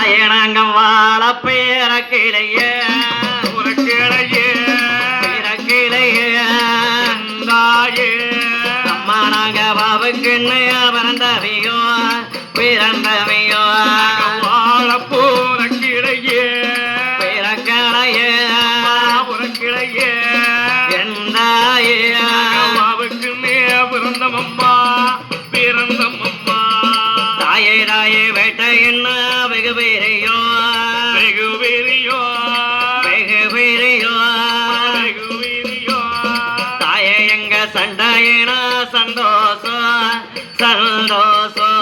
நாங்கம் வாழ பேரக்கிளையே அம்மா நாங்க பாவுக்குன்னு பிறந்தவையோ பிறந்தவையோ வாழப்போற கிளையே பிறக்களையே புறக்கிளையே எந்தாயே பாவுக்குன்னே பிறந்தமம்மா பிறந்தமம்மா தாயே தாயே வேட்டை என்ன வெகு பெரியோ வெகு பெரியோ வெகு பெரியோ வெகு பெரியோ தாயே எங்க சண்டையினா சந்தோஷம் சந்தோஷம்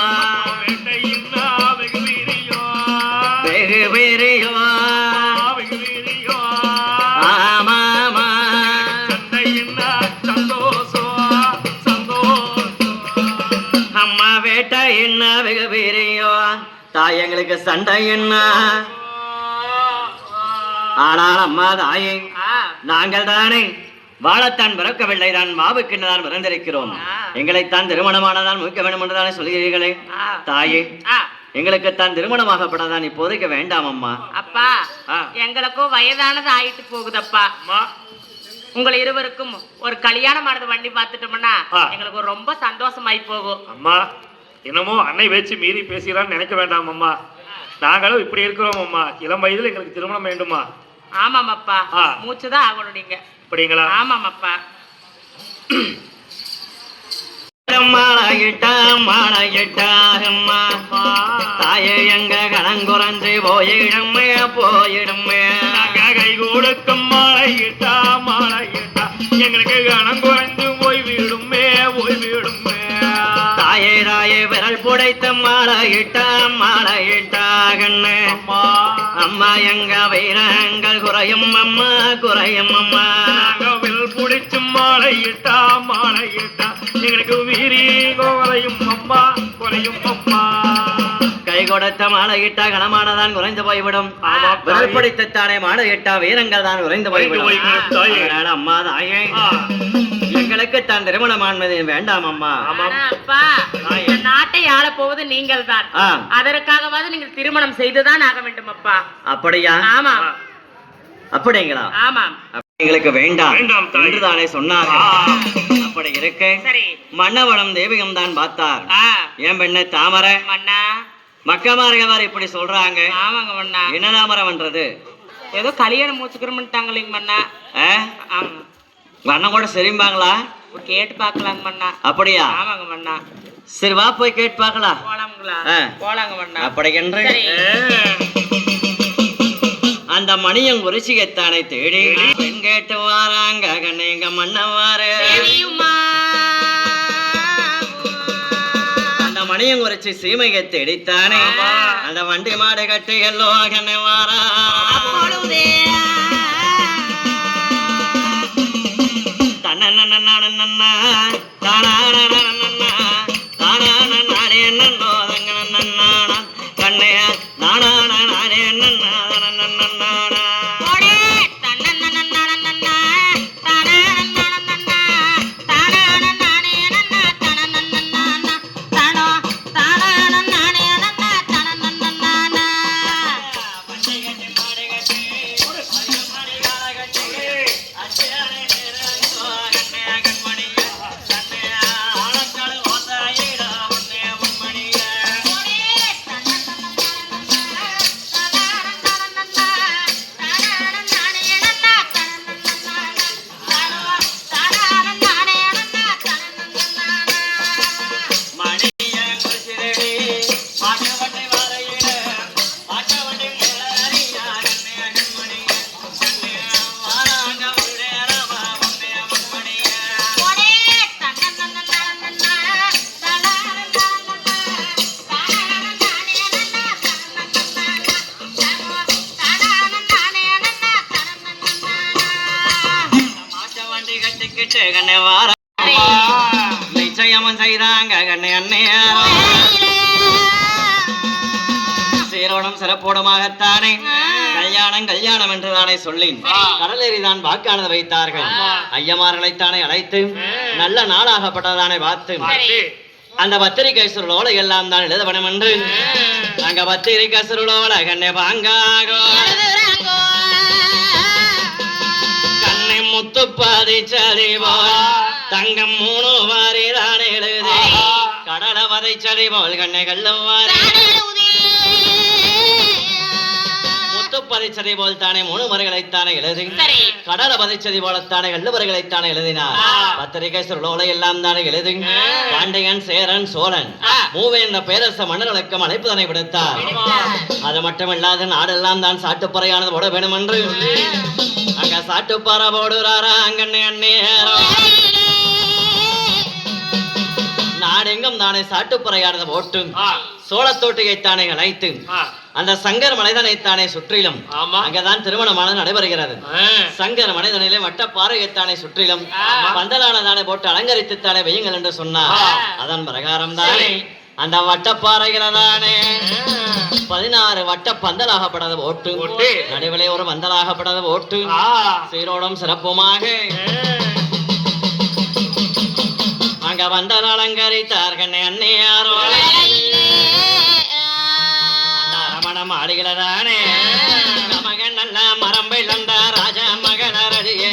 வேட்டையின்னா வெகு பெரியோ வெகு பெரியோ வெகு பெரியோ ஆமாமா சண்டையின்னா சந்தோஷம் சந்தோஷம் அம்மா வேட்டை என்ன வெகு பெரியோ தாய் எங்களுக்கு சண்டை என்ன ஆனால் அம்மா தாயே நாங்கள் தானே வாழத்தான் பிறக்கவில்லை தான் மாவுக்கின்னு தான் பிறந்திருக்கிறோம் எங்களைத்தான் திருமணமானதான் முக்க வேண்டும் என்றுதானே சொல்கிறீர்களே தாயே எங்களுக்குத்தான் திருமணமாகப்படாதான் இப்போதைக்கு வேண்டாம் அம்மா அப்பா எங்களுக்கும் வயதானது ஆயிட்டு போகுதப்பா உங்களை இருவருக்கும் ஒரு கல்யாணமானது வண்டி பார்த்துட்டோம்னா எங்களுக்கு ரொம்ப சந்தோஷமாயி போகும் அம்மா என்னமோ அன்னை பேச்சு மீறி பேசுகிறான்னு நினைக்க வேண்டாம் அம்மா நாங்களும் இப்படி இருக்கிறோம் அம்மா இளம் வயதில் எங்களுக்கு திருமணம் வேண்டுமா ஆமாம் அப்பா மூச்சுதான் ஆகணும் நீங்க அப்படிங்களா ஆமாம் அப்பா மாலையிட்டாம்மா தாயே எங்க கணங்குறைஞ்சு போயிடுமே போயிடுமே கை கொடுக்கும் மாலையிட்டா மாலையிட்டா எங்களுக்கு கணம் குறைஞ்சு போய் விடுமே போய் விடுமே தாயே தாயே விரல் புடைத்து மாலையிட்டா கண்ணு அம்மா எங்க வீரங்கள் குறையும் அம்மா குறையும் அம்மா விரல் புடிச்சு மாலையிட்டா மாலையிட்டா எங்களுக்கு வீரி குறையும் அம்மா குறையும் அம்மா கை கொடுத்த மாலையிட்டா கனமானதான் குறைந்து போய்விடும் விரல் பிடித்தானே மாலையிட்டா வீரங்கள் தான் குறைந்து போய்விடும் அம்மா தாயே எங்களுக்கு தான் திருமணமானது வேண்டாம் அம்மா அப்பா நாட்டை ஆள போவது நீங்கள் தான் அதற்காகவாது நீங்கள் திருமணம் செய்துதான் ஆக வேண்டும் அப்பா அப்படியா ஆமா அப்படிங்களா ஆமாம் எங்களுக்கு வேண்டாம் என்றுதானே சொன்னார் அப்படி இருக்கு மன்னவனம் தேவிகம் தான் பார்த்தார் ஏன் பெண்ணு தாமரை மன்னா மக்கமார்கள் இப்படி சொல்றாங்க ஆமாங்க மன்னா என்ன தாமரை பண்றது ஏதோ கல்யாணம் மூச்சுக்கிறோம்ட்டாங்களேங்க மன்னா ஆமா அண்ணன் கூட சரிம்பாங்களா கேட்டு பாக்கலாங்க மன்னா அப்படியா ஆமாங்க மன்னா சரி வா போய் கேட்டு பாக்கலாம் போலாங்களா போலாங்க மன்னா அப்படி என்று அந்த மணியம் குறிச்சியத்தானை தேடி பெண் கேட்டு வாராங்க கண்ணேங்க மன்னவாரு அந்த மணியம் குறிச்சி சீமையை தேடித்தானே அந்த வண்டி மாடு கட்டி எல்லோ கண்ணே வாரா கண்ணே நானா நானே நிச்சயமும் செய்தாங்க கண்ணே அண்ணையா சீரோடும் சிறப்போடுமாகத்தானே கல்யாணம் கல்யாணம் என்று தானே சொல்லி கடலேறிதான் வாக்கானது வைத்தார்கள் ஐயமார்களைத்தானே அழைத்து நல்ல நாளாகப்பட்டதானே பார்த்து அந்த பத்திரிகை சுருளோட எல்லாம் தான் எழுத வேணும் என்று அங்க பத்திரிகை சுருளோட கண்ணே பாங்காகோ கண்ணை முத்து பதிச்சதி போல் தங்கம் 3 வாரி தான் எழுதி கடலை வதைச்சதி போல் கண்ணை கல்லுவாரி முத்து பதிச்சதை போல் தானே 3 வரிகளைத்தானே எழுதி கடலை பதிச்சதை போலத்தானே கல்லுவரிகளைத்தானே எழுதினார் பத்திரிகை சுருளோலை எல்லாம் தானே எழுதி பாண்டியன் சேரன் சோழன் மூவேந்த பேரரச மன்னர்களுக்கும் அழைப்புதனை விடுத்தார் அது மட்டுமில்லாத நாடெல்லாம் தான் சாட்டுப்பறையானது போட வேணும் என்று அங்க சாட்டுப்பாற போடுறாரா அங்கண்ணே அண்ணேரோ நாடெங்கும் தானே சாட்டுப்பறையானது போட்டு சோழத்தோட்டையைத்தானே அழைத்து அந்த சங்கர் மலைதனைத்தானே சுற்றிலும் அங்கதான் திருமணமானது நடைபெறுகிறது சங்கர் மலைதனிலே வட்டப்பாறையைத்தானே சுற்றிலும் பந்தலானதானே போட்டு அலங்கரித்துத்தானே வையுங்கள் என்று சொன்னார் அதன் பிரகாரம் தானே அந்த வட்டப்பாறைகளதானே 16 வட்ட பந்தலாகப்படாத ஓட்டு நடுவிலே ஒரு பந்தலாகப்படாத ஓட்டு சீரோடும் சிறப்புமாக அங்க வந்தல் அலங்கரித்தார் கண்ணே அன்னையாரோ அரமணம் ஆடுகிறதானே மகன் நல்ல மரம் விழுந்த ராஜா மகளரடியே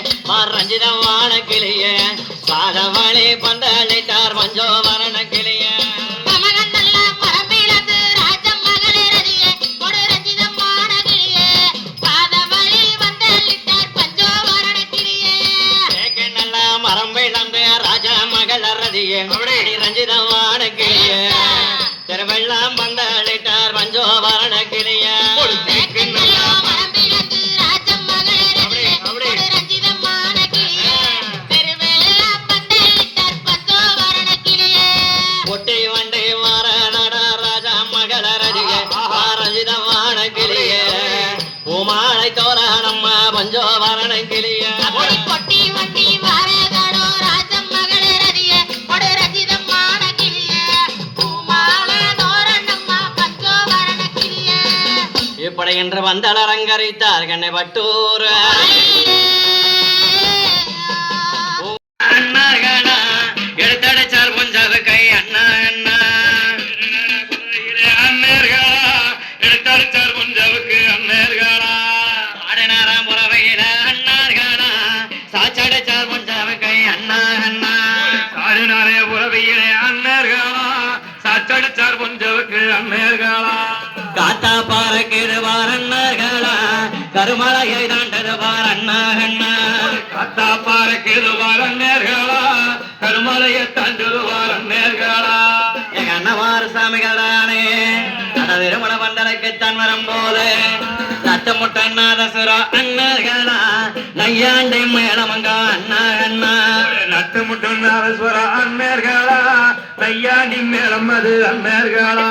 ரஞ்சித வாழ கிளிய சாதவழி பந்தளித்தார் மஞ்சோ வரண கிளிய ரஞ்சிதமான கிளிய திருவெல்லாம் பந்தளித்தார் பஞ்சோபரண கிளிய ஒட்டி வண்டி மாற நட ராஜா மகள ரதிய ரஞ்சிதமான கிளிய பூமாலை தோரணம் பஞ்சோபரண கிளிய இப்படி என்று வந்தல் அலங்கரித்தார் கண்ணை பட்டூர் அண்ணாகனா எடுத்தடைச்சார் கொஞ்சது கை அண்ணா அண்ணா அண்ணேர்களா எடுத்தடைச்சார் கொஞ்சவுக்கு அண்ணேர்களா ஆடினாராம் புறவையில அண்ணார்களா சாச்சடைச்சார் கொஞ்சவு கை அண்ணா அண்ணா ஆடினாரே புறவையிலே அண்ணேர்களா சாச்சடைச்சார் கொஞ்சவுக்கு அண்ணேர்களா காத்தா பாரக்கிடுவார் அண்ணர்களா கருமலையை தாண்டதுவார் அண்ணா காத்தா பாரக்கிடுவார் அண்ணர்களா கருமலையை தாண்டதுவார் அண்ணர்களா எங்க அண்ணவாறு சாமிகளானே அட திருமண பந்தலைக்கு தன் வரும் போது நட்டுமுட்டநாதசுர அண்ணர்களா நையாண்டி மேளமங்க அண்ணா நட்டுமுட்டநாதசுர அண்ணர்களா நையாண்டி மேளம் அது அண்ணர்களா